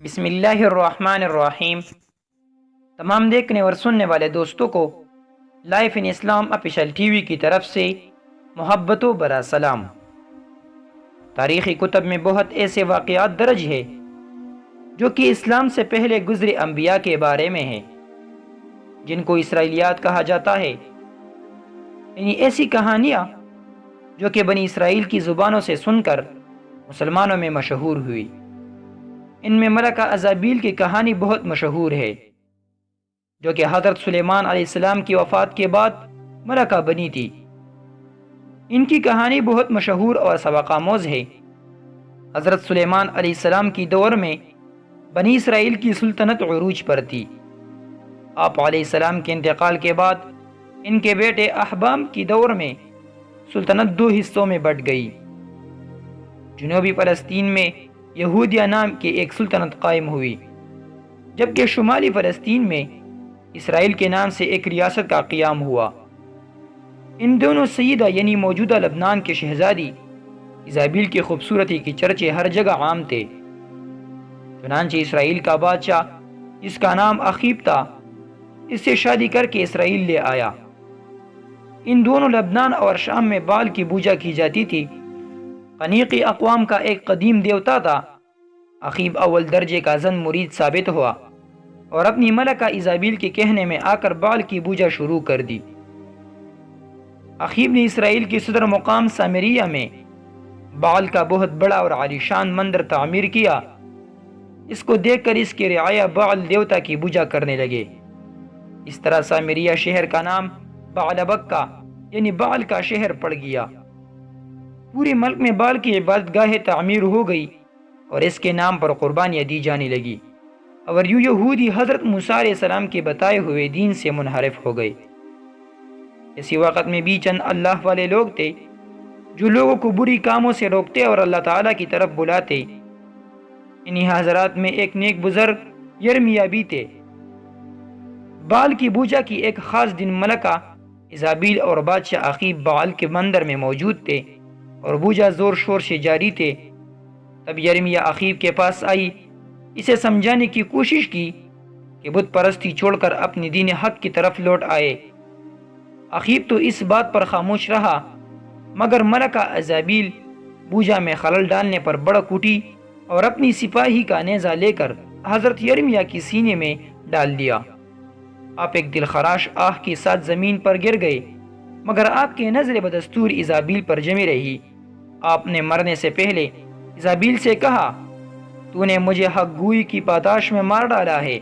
بسم اللہ الرحمن الرحیم۔ تمام دیکھنے اور سننے والے دوستوں کو لائف ان اسلام آفیشیل ٹی وی کی طرف سے محبت و برا سلام۔ تاریخی کتب میں بہت ایسے واقعات درج ہے جو کہ اسلام سے پہلے گزرے انبیاء کے بارے میں ہیں، جن کو اسرائیلیات کہا جاتا ہے، یعنی ایسی کہانیاں جو کہ بنی اسرائیل کی زبانوں سے سن کر مسلمانوں میں مشہور ہوئی۔ ان میں ملکہ ازابیل کی کہانی بہت مشہور ہے، جو کہ حضرت سلیمان علیہ السلام کی وفات کے بعد ملکہ بنی تھی۔ ان کی کہانی بہت مشہور اور سبق آموز ہے۔ حضرت سلیمان علیہ السلام کی دور میں بنی اسرائیل کی سلطنت عروج پر تھی۔ آپ علیہ السلام کے انتقال کے بعد ان کے بیٹے احبام کی دور میں سلطنت دو حصوں میں بٹ گئی۔ جنوبی فلسطین میں یہودیہ نام کی ایک سلطنت قائم ہوئی، جبکہ شمالی فلسطین میں اسرائیل کے نام سے ایک ریاست کا قیام ہوا۔ ان دونوں سیدہ یعنی موجودہ لبنان کے شہزادی ایزابیل کی خوبصورتی کی چرچے ہر جگہ عام تھے۔ چنانچہ اسرائیل کا بادشاہ، جس کا نام اخیب تھا، اس سے شادی کر کے اسرائیل لے آیا۔ ان دونوں لبنان اور شام میں بال کی پوجا کی جاتی تھی۔ قنیقی اقوام کا ایک قدیم دیوتا تھا۔ اخیب اول درجے کا زن مرید ثابت ہوا اور اپنی ملکہ ایزابیل کے کہنے میں آ کر بال کی پوجا شروع کر دی۔ اخیب نے اسرائیل کی صدر مقام سامریہ میں بال کا بہت بڑا اور عالیشان مندر تعمیر کیا۔ اس کو دیکھ کر اس کے رعایا بال دیوتا کی پوجا کرنے لگے۔ اس طرح سامریہ شہر کا نام بعلبکہ یعنی بال کا شہر پڑ گیا۔ پورے ملک میں بال کی عبادت گاہیں تعمیر ہو گئی اور اس کے نام پر قربانیاں دی جانے لگی، اور یوں یہودی حضرت موسیٰ علیہ السلام کے بتائے ہوئے دین سے منحرف ہو گئے۔ اسی وقت میں بھی چند اللہ والے لوگ تھے جو لوگوں کو بری کاموں سے روکتے اور اللہ تعالیٰ کی طرف بلاتے۔ انہی حضرات میں ایک نیک بزرگ یرمیہ بھی تھے۔ بال کی پوجا کی ایک خاص دن ملکہ ایزابیل اور بادشاہ اخیب بال کے مندر میں موجود تھے اور پوجا زور شور سے جاری تھے۔ تب یرمیہ اخیب کے پاس آئی، اسے سمجھانے کی کوشش کی کہ بت پرستی چھوڑ کر اپنی دین حق کی طرف لوٹ آئے۔ اخیب تو اس بات پر خاموش رہا، مگر ملکہ ایزابیل پوجا میں خلل ڈالنے پر بڑک اٹھی اور اپنی سپاہی کا نیزہ لے کر حضرت یرمیہ کی سینے میں ڈال دیا۔ آپ ایک دل خراش آہ کے ساتھ زمین پر گر گئے، مگر آپ کی نظر بدستور ایزابیل پر جمی رہی۔ آپ نے مرنے سے پہلے ایزابیل سے کہا، تو نے مجھے حق گوئی کی پاداش میں مار ڈالا ہے،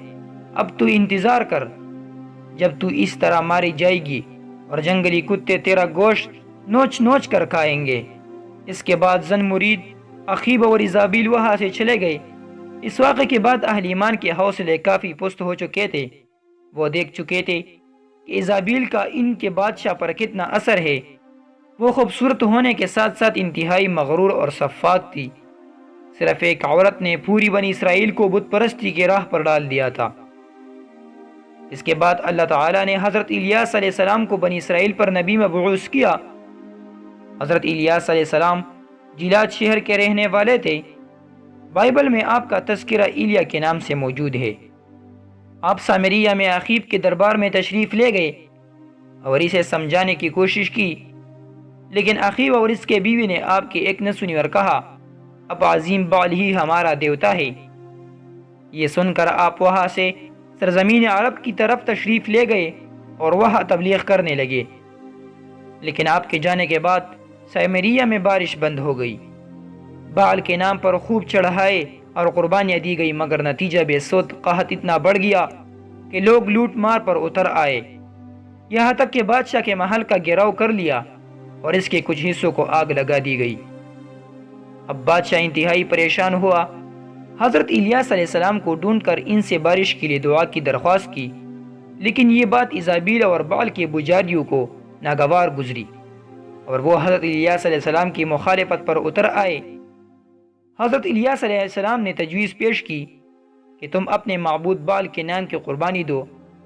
اب تو انتظار کر جب تو اس طرح ماری جائے گی اور جنگلی کتے تیرا گوشت نوچ نوچ کر کھائیں گے۔ اس کے بعد زن مرید اخیب اور ایزابیل وہاں سے چلے گئے۔ اس واقعے کے بعد اہل ایمان کے حوصلے کافی پست ہو چکے تھے۔ وہ دیکھ چکے تھے کہ ایزابیل کا ان کے بادشاہ پر کتنا اثر ہے۔ وہ خوبصورت ہونے کے ساتھ ساتھ انتہائی مغرور اور سفاک تھی۔ صرف ایک عورت نے پوری بنی اسرائیل کو بت پرستی کے راہ پر ڈال دیا تھا۔ اس کے بعد اللہ تعالیٰ نے حضرت الیاس علیہ السلام کو بنی اسرائیل پر نبی مبعوث کیا۔ حضرت الیاس علیہ السلام جیلاد شہر کے رہنے والے تھے۔ بائبل میں آپ کا تذکرہ ایلیا کے نام سے موجود ہے۔ آپ سامریہ میں اخیب کے دربار میں تشریف لے گئے اور اسے سمجھانے کی کوشش کی، لیکن اخیب اور اس کے بیوی نے آپ کی ایک نہ سنی اور کہا، اب عظیم بال ہی ہمارا دیوتا ہے۔ یہ سن کر آپ وہاں سے سرزمین عرب کی طرف تشریف لے گئے اور وہاں تبلیغ کرنے لگے، لیکن آپ کے جانے کے بعد سامریہ میں بارش بند ہو گئی۔ بال کے نام پر خوب چڑھائے اور قربانیاں دی گئی، مگر نتیجہ بے سود قحط اتنا بڑھ گیا کہ لوگ لوٹ مار پر اتر آئے، یہاں تک کہ بادشاہ کے محل کا گھیراؤ کر لیا اور اس کے کچھ حصوں کو آگ لگا دی گئی۔ اب بادشاہ انتہائی پریشان ہوا۔ حضرت الیاس علیہ السلام کو ڈھونڈ کر ان سے بارش کے لیے دعا کی درخواست کی، لیکن یہ بات ایزابیل اور بال کے پجاریوں کو ناگوار گزری اور وہ حضرت الیاس علیہ السلام کی مخالفت پر اتر آئے۔ حضرت الیاس علیہ السلام نے تجویز پیش کی کہ تم اپنے معبود بال کے نام کی قربانی دو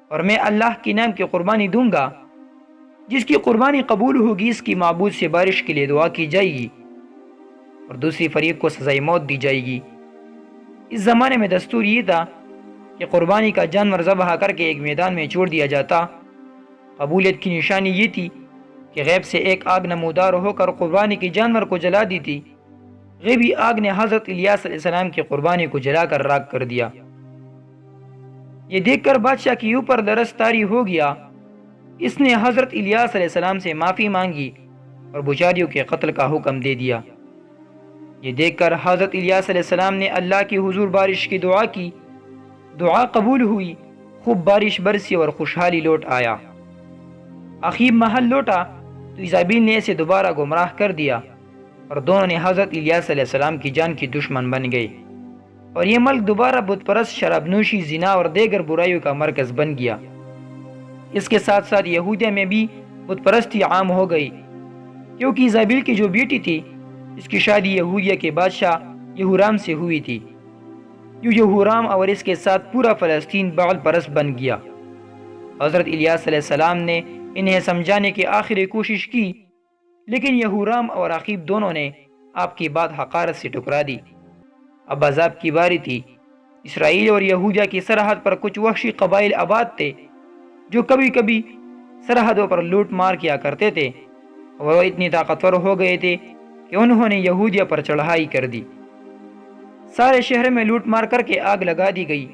اور میں اللہ کے نام کی قربانی دوں گا۔ جس کی قربانی قبول ہوگی اس کی معبود سے بارش کے لیے دعا کی جائے گی اور دوسری فریق کو سزائے موت دی جائے گی۔ اس زمانے میں دستور یہ تھا کہ قربانی کا جانور ذبح کر کے ایک میدان میں چھوڑ دیا جاتا۔ قبولیت کی نشانی یہ تھی کہ غیب سے ایک آگ نمودار ہو کر قربانی کے جانور کو جلا دی تھی۔ غیبی آگ نے حضرت الیاس علیہ السلام کی قربانی کو جلا کر راکھ کر دیا۔ یہ دیکھ کر بادشاہ کے اوپر درس طاری ہو گیا۔ اس نے حضرت الیاس علیہ السلام سے معافی مانگی اور بچاریوں کے قتل کا حکم دے دیا۔ یہ دیکھ کر حضرت الیاس علیہ السلام نے اللہ کی حضور بارش کی دعا کی۔ دعا قبول ہوئی، خوب بارش برسی اور خوشحالی لوٹ آیا۔ عقیب محل لوٹا تو ایزابیل نے اسے دوبارہ گمراہ کر دیا اور دونوں نے حضرت الیاس علیہ السلام کی جان کی دشمن بن گئے، اور یہ ملک دوبارہ بت پرست، شراب نوشی، زنا اور دیگر برائیوں کا مرکز بن گیا۔ اس کے ساتھ ساتھ یہودیہ میں بھی بت پرستی عام ہو گئی، کیونکہ ایزابیل کی جو بیٹی تھی اس کی شادی یہودیہ کے بادشاہ یہورام سے ہوئی تھی۔ یہورام اور اس کے ساتھ پورا فلسطین بعل پرست بن گیا۔ حضرت الیاس علیہ السلام نے انہیں سمجھانے کی آخری کوشش کی، لیکن یہورام اور عقیب دونوں نے آپ کی بات حقارت سے ٹکرا دی۔ اب عذاب کی باری تھی۔ اسرائیل اور یہودیہ کی سرحد پر کچھ وحشی قبائل آباد تھے جو کبھی کبھی سرحدوں پر لوٹ مار کیا کرتے تھے، اور وہ اتنی طاقتور ہو گئے تھے کہ انہوں نے یہودیہ پر چڑھائی کر دی۔ سارے شہر میں لوٹ مار کر کے آگ لگا دی گئی۔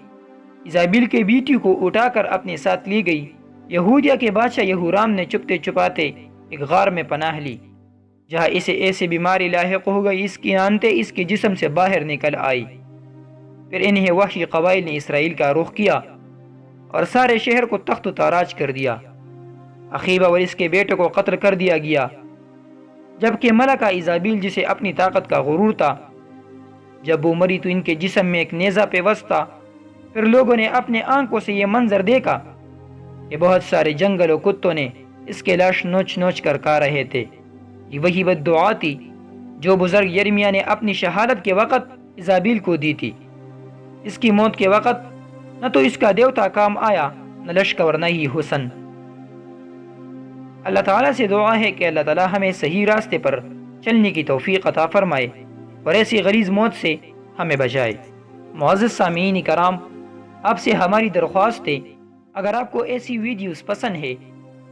ایزابیل کے بیٹی کو اٹھا کر اپنے ساتھ لی گئی۔ یہودیہ کے بادشاہ یہورام نے چپتے چپاتے ایک غار میں پناہ لی، جہاں اسے ایسی بیماری لاحق ہو گئی اس کی آنتیں اس کے جسم سے باہر نکل آئی۔ پھر انہیں وحشی قبائل نے اسرائیل کا رخ کیا اور سارے شہر کو تخت و تاراج کر دیا۔ عقیبہ اور اس کے بیٹے کو قتل کر دیا گیا، جبکہ ملکہ ایزابیل، جسے اپنی طاقت کا غرور تھا، جب وہ مری تو ان کے جسم میں ایک نیزہ پیوست تھا۔ پھر لوگوں نے اپنے آنکھوں سے یہ منظر دیکھا کہ بہت سارے جنگل و کتوں نے اس کے لاش نوچ نوچ کر کھا رہے تھے۔ یہ وہی بد دعا تھی جو بزرگ یرمیہ نے اپنی شہادت کے وقت ایزابیل کو دی تھی۔ اس کی موت کے وقت نہ تو اس کا دیوتا کام آیا، نہ لشکر، نہ ہی حسن۔ اللہ تعالیٰ سے دعا ہے کہ اللہ تعالیٰ ہمیں صحیح راستے پر چلنے کی توفیق عطا فرمائے اور ایسی غلیظ موت سے ہمیں بچائے۔ معزز سامعین کرام، آپ سے ہماری درخواست ہے، اگر آپ کو ایسی ویڈیوز پسند ہے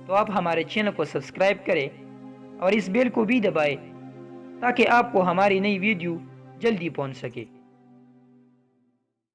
تو آپ ہمارے چینل کو سبسکرائب کریں اور اس بیل کو بھی دبائیں تاکہ آپ کو ہماری نئی ویڈیو جلدی پہنچ سکے۔